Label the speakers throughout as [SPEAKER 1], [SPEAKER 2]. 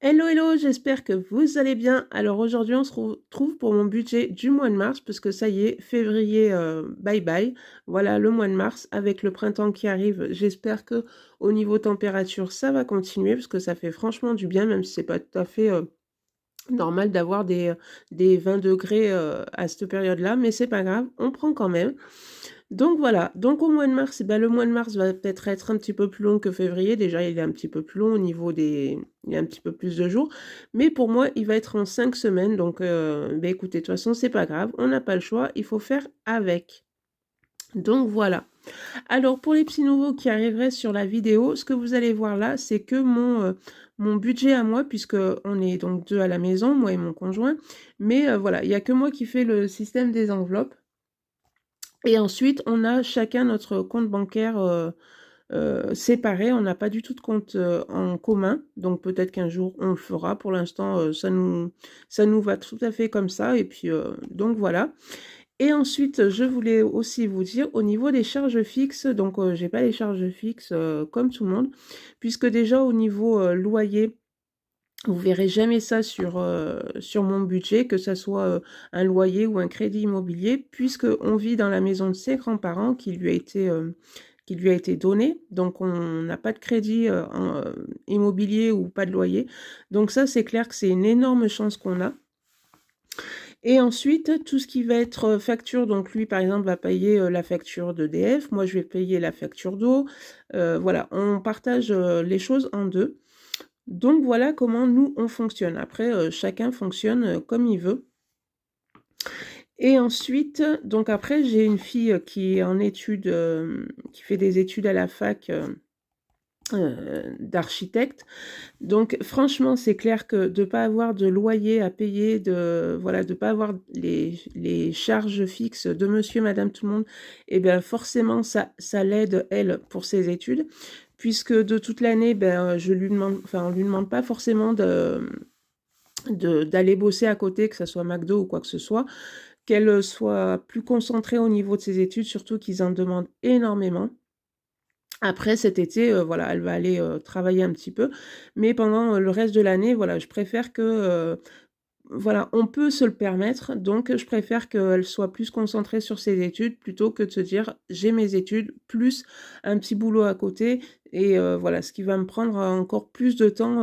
[SPEAKER 1] Hello, hello, j'espère que vous allez bien. Alors aujourd'hui, on se retrouve pour mon budget du mois de mars, parce que ça y est, février, bye bye. Voilà le mois de mars avec le printemps qui arrive. J'espère que au niveau température, ça va continuer, parce que ça fait franchement du bien, même si c'est pas tout à fait normal d'avoir des 20 degrés à cette période-là, mais c'est pas grave, on prend quand même. Donc voilà, donc au mois de mars, eh ben, le mois de mars va peut-être être un petit peu plus long que février. Déjà, il est un petit peu plus long au niveau des... Il y a un petit peu plus de jours. Mais pour moi, il va être en 5 semaines. Donc, ben écoutez, de toute façon, c'est pas grave. On n'a pas le choix. Il faut faire avec. Donc voilà. Alors, pour les petits nouveaux qui arriveraient sur la vidéo, ce que vous allez voir là, c'est que mon budget à moi, puisque on est donc deux à la maison, moi et mon conjoint. Mais voilà, il n'y a que moi qui fais le système des enveloppes. Et ensuite, on a chacun notre compte bancaire séparé. On n'a pas du tout de compte en commun. Donc peut-être qu'un jour, on le fera. Pour l'instant, ça nous va tout à fait comme ça. Et puis, donc voilà. Et ensuite, je voulais aussi vous dire, au niveau des charges fixes, donc j'ai pas les charges fixes comme tout le monde, puisque déjà au niveau loyer, vous verrez jamais ça sur mon budget, que ça soit un loyer ou un crédit immobilier, puisque on vit dans la maison de ses grands-parents qui lui a été donné. Donc on n'a pas de crédit immobilier ou pas de loyer. Donc ça, c'est clair que c'est une énorme chance qu'on a. Et ensuite, tout ce qui va être facture, donc lui par exemple va payer la facture d'EDF, moi je vais payer la facture d'eau. Voilà, on partage les choses en deux. Donc voilà comment nous on fonctionne. Après, chacun fonctionne comme il veut. Et ensuite, donc après, j'ai une fille qui est en études, qui fait des études à la fac d'architecte. Donc franchement, c'est clair que de ne pas avoir de loyer à payer, voilà, de pas avoir les charges fixes de monsieur, madame, tout le monde, et bien forcément, ça l'aide, elle, pour ses études. Puisque de toute l'année, ben, je lui demande, enfin, on lui demande pas forcément d'aller bosser à côté, que ce soit McDo ou quoi que ce soit, qu'elle soit plus concentrée au niveau de ses études, surtout qu'ils en demandent énormément. Après cet été, voilà, elle va aller travailler un petit peu, mais pendant le reste de l'année, voilà, je préfère que, voilà, on peut se le permettre, donc je préfère qu'elle soit plus concentrée sur ses études plutôt que de se dire j'ai mes études plus un petit boulot à côté et voilà, ce qui va me prendre encore plus de temps.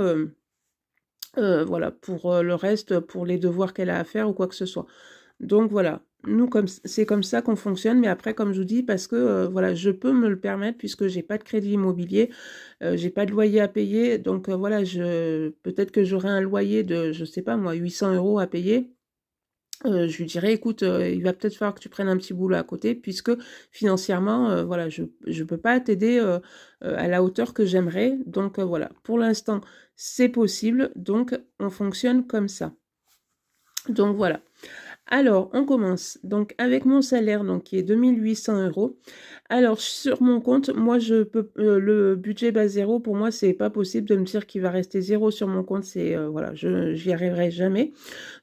[SPEAKER 1] Voilà, pour le reste, pour les devoirs qu'elle a à faire ou quoi que ce soit. Donc voilà, nous comme c'est comme ça qu'on fonctionne, mais après comme je vous dis, parce que voilà, je peux me le permettre puisque j'ai pas de crédit immobilier, j'ai pas de loyer à payer, donc voilà, peut-être que j'aurai un loyer de, je sais pas moi, 800 € à payer. Je lui dirais, écoute, il va peut-être falloir que tu prennes un petit boulot à côté, puisque financièrement, voilà, je peux pas t'aider à la hauteur que j'aimerais. Donc voilà, pour l'instant, c'est possible, donc on fonctionne comme ça. Donc voilà. Alors, on commence donc avec mon salaire, donc qui est 2800 €. Alors, sur mon compte, moi, je peux, le budget bas zéro, pour moi, c'est pas possible de me dire qu'il va rester zéro sur mon compte. C'est, voilà, j'y arriverai jamais.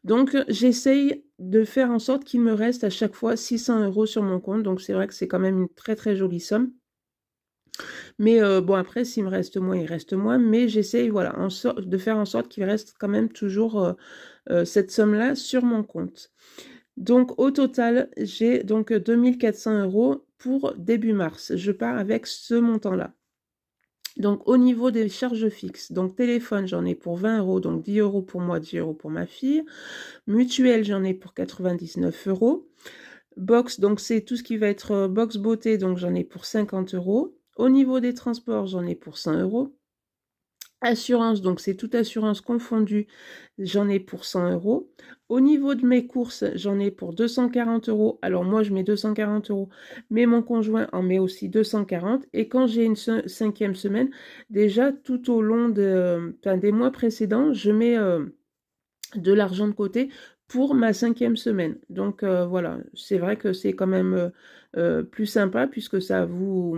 [SPEAKER 1] Donc, j'essaye de faire en sorte qu'il me reste à chaque fois 600 € sur mon compte. Donc, c'est vrai que c'est quand même une très, très jolie somme. Mais bon, après, s'il me reste moins, il reste moins. Mais j'essaye, voilà, de faire en sorte qu'il reste quand même toujours cette somme-là sur mon compte. Donc au total, j'ai donc 2400 € pour début mars. Je pars avec ce montant-là. Donc au niveau des charges fixes, donc téléphone, j'en ai pour 20 €, donc 10 € pour moi, 10 € pour ma fille. Mutuelle, j'en ai pour 99 €. Box, donc c'est tout ce qui va être box beauté, donc j'en ai pour 50 €. Au niveau des transports, j'en ai pour 100 €. Assurance, donc c'est toute assurance confondue, j'en ai pour 100 €. Au niveau de mes courses, j'en ai pour 240 €. Alors moi, je mets 240 €, mais mon conjoint en met aussi 240. Et quand j'ai une cinquième semaine, déjà tout au long des mois précédents, je mets de l'argent de côté pour ma cinquième semaine. Donc voilà, c'est vrai que c'est quand même plus sympa puisque ça vous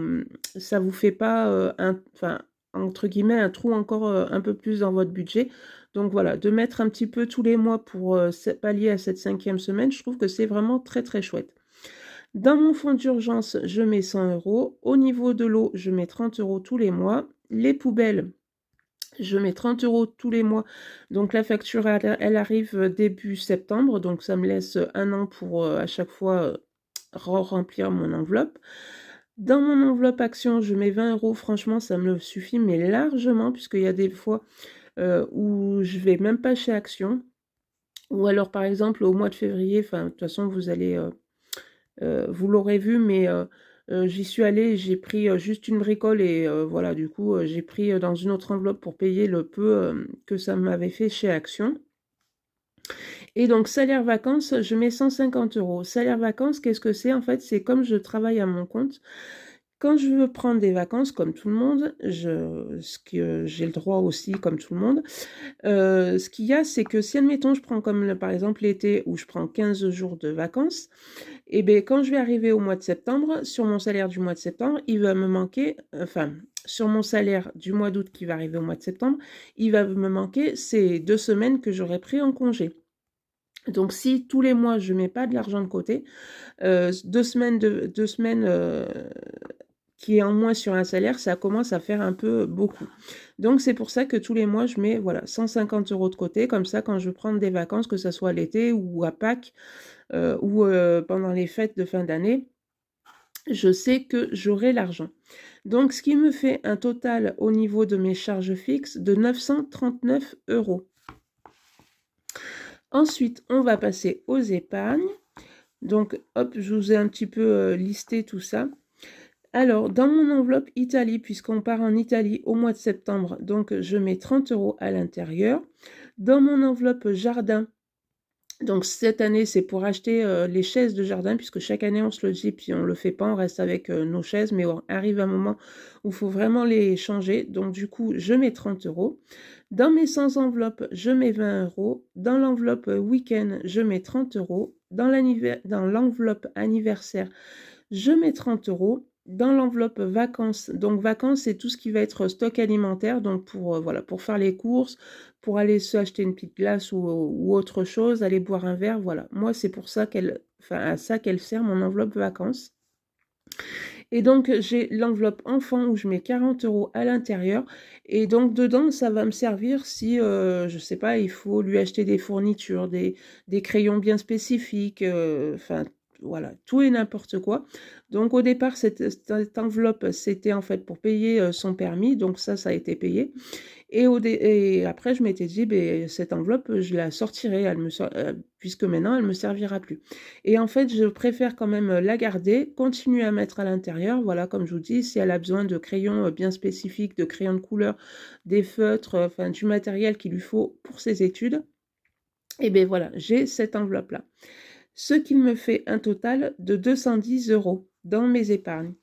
[SPEAKER 1] fait pas enfin entre guillemets un trou encore un peu plus dans votre budget. Donc voilà, de mettre un petit peu tous les mois pour pallier à cette cinquième semaine, je trouve que c'est vraiment très très chouette. Dans mon fonds d'urgence, je mets 100 €. Au niveau de l'eau, je mets 30 € tous les mois. Les poubelles, Je mets 30 € tous les mois. Donc la facture, elle arrive début septembre. Donc ça me laisse un an pour à chaque fois remplir mon enveloppe. Dans mon enveloppe action, je mets 20 €. Franchement, ça me suffit, mais largement, puisqu'il y a des fois où je vais même pas chez Action. Ou alors, par exemple, au mois de février, enfin, de toute façon, vous l'aurez vu, mais j'y suis allée, j'ai pris juste une bricole et voilà, du coup, j'ai pris dans une autre enveloppe pour payer le peu que ça m'avait fait chez Action. Et donc, salaire vacances, je mets 150 €. Salaire vacances, qu'est-ce que c'est? En fait, c'est comme je travaille à mon compte. Quand je veux prendre des vacances, comme tout le monde, ce que j'ai le droit aussi, comme tout le monde, ce qu'il y a, c'est que si, admettons, je prends comme par exemple l'été où je prends 15 jours de vacances, et bien quand je vais arriver au mois de septembre, sur mon salaire du mois de septembre, il va me manquer, enfin, sur mon salaire du mois d'août qui va arriver au mois de septembre, il va me manquer ces 2 semaines que j'aurais pris en congé. Donc si tous les mois je mets pas de l'argent de côté, 2 semaines qui est en moins sur un salaire, ça commence à faire un peu beaucoup. Donc c'est pour ça que tous les mois, je mets voilà, 150 € de côté, comme ça quand je veux prendre des vacances, que ce soit l'été ou à Pâques, ou pendant les fêtes de fin d'année, je sais que j'aurai l'argent. Donc ce qui me fait un total au niveau de mes charges fixes de 939 €. Ensuite, on va passer aux épargnes. Donc hop, je vous ai un petit peu listé tout ça. Alors, dans mon enveloppe Italie, puisqu'on part en Italie au mois de septembre, donc je mets 30 € à l'intérieur. Dans mon enveloppe jardin, donc cette année, c'est pour acheter les chaises de jardin, puisque chaque année, on se le dit, puis on ne le fait pas, on reste avec nos chaises, mais on arrive un moment où il faut vraiment les changer. Donc du coup, je mets 30 €. Dans mes 100 enveloppes, je mets 20 €. Dans l'enveloppe week-end, je mets 30 €. Dans l'enveloppe anniversaire, je mets 30 €. Dans l'enveloppe vacances, donc vacances, c'est tout ce qui va être stock alimentaire, donc pour, voilà, pour faire les courses, pour aller se acheter une petite glace ou autre chose, aller boire un verre, voilà. Moi, c'est pour ça à ça qu'elle sert mon enveloppe vacances. Et donc, j'ai l'enveloppe enfant où je mets 40 € à l'intérieur. Et donc, dedans, ça va me servir si, je sais pas, il faut lui acheter des fournitures, des crayons bien spécifiques, enfin, voilà, tout et n'importe quoi. Donc, au départ, cette enveloppe, c'était en fait pour payer son permis. Donc, ça a été payé. Et après, je m'étais dit, ben, cette enveloppe, je la sortirai, puisque maintenant, elle ne me servira plus. Et en fait, je préfère quand même la garder, continuer à mettre à l'intérieur. Voilà, comme je vous dis, si elle a besoin de crayons bien spécifiques, de crayons de couleur, des feutres, enfin du matériel qu'il lui faut pour ses études, et bien voilà, j'ai cette enveloppe-là. Ce qui me fait un total de 210 € dans mes épargnes.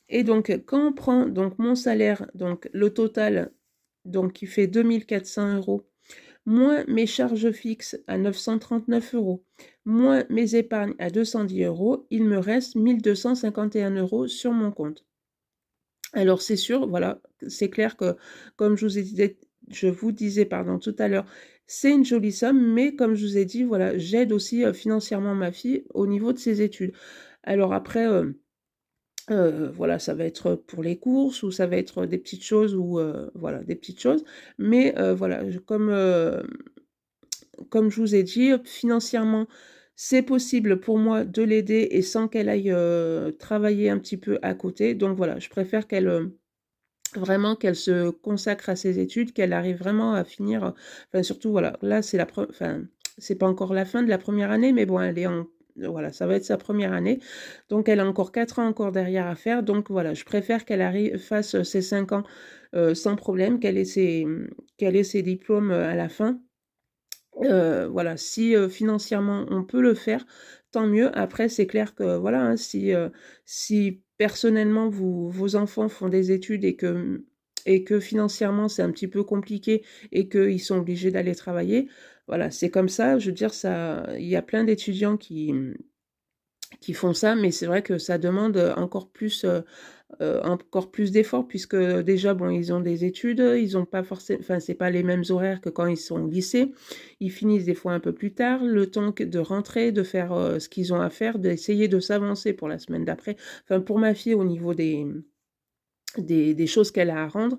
[SPEAKER 1] Et donc, quand on prend donc, mon salaire, donc le total, donc qui fait 2400 €, moins mes charges fixes à 939 €, moins mes épargnes à 210 €, il me reste 1251 € sur mon compte. Alors c'est sûr, voilà, c'est clair que comme je vous disais pardon, tout à l'heure, c'est une jolie somme, mais comme je vous ai dit, voilà, j'aide aussi financièrement ma fille au niveau de ses études. Alors après, voilà, ça va être pour les courses ou ça va être des petites choses ou voilà, des petites choses. Mais voilà, comme je vous ai dit, financièrement, c'est possible pour moi de l'aider et sans qu'elle aille travailler un petit peu à côté. Donc voilà, je préfère vraiment qu'elle se consacre à ses études, qu'elle arrive vraiment à finir, enfin surtout voilà, là c'est enfin c'est pas encore la fin de la première année, mais bon, elle est en voilà, ça va être sa première année. Donc elle a encore 4 ans encore derrière à faire. Donc voilà, je préfère qu'elle fasse ses 5 ans sans problème, qu'elle ait ses diplômes à la fin. Voilà, si financièrement on peut le faire, tant mieux. Après, c'est clair que voilà, hein, si personnellement vos enfants font des études et que financièrement c'est un petit peu compliqué et qu'ils sont obligés d'aller travailler, voilà, c'est comme ça. Je veux dire, il y a plein d'étudiants qui font ça, mais c'est vrai que ça demande encore plus d'efforts puisque déjà, bon, ils ont des études, ils ont pas forcément, enfin, c'est pas les mêmes horaires que quand ils sont au lycée. Ils finissent des fois un peu plus tard, le temps de rentrer, de faire ce qu'ils ont à faire, d'essayer de s'avancer pour la semaine d'après. Enfin, pour ma fille, au niveau des choses qu'elle a à rendre.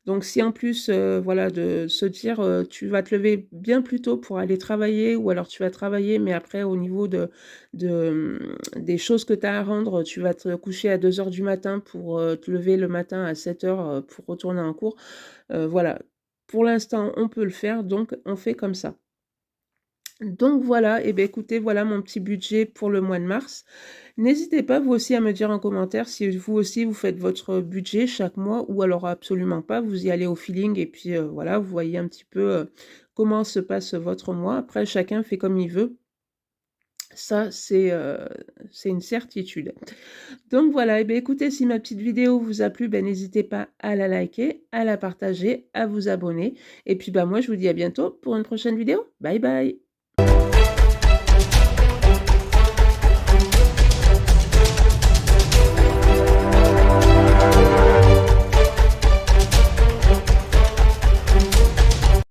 [SPEAKER 1] Donc si en plus, voilà, de se dire, tu vas te lever bien plus tôt pour aller travailler ou alors tu vas travailler, mais après au niveau des choses que tu as à rendre, tu vas te coucher à 2 heures du matin pour, te lever le matin à 7 heures pour retourner en cours. Voilà, pour l'instant, on peut le faire, donc on fait comme ça. Donc voilà, et beh, écoutez, voilà mon petit budget pour le mois de mars. N'hésitez pas vous aussi à me dire en commentaire si vous aussi vous faites votre budget chaque mois ou alors absolument pas, vous y allez au feeling et puis, voilà, vous voyez un petit peu, comment se passe votre mois. Après chacun fait comme il veut. Ça, c'est une certitude. Donc voilà, et bien écoutez, si ma petite vidéo vous a plu, ben n'hésitez pas à la liker, à la partager, à vous abonner. Et puis bah moi je vous dis à bientôt pour une prochaine vidéo. Bye bye!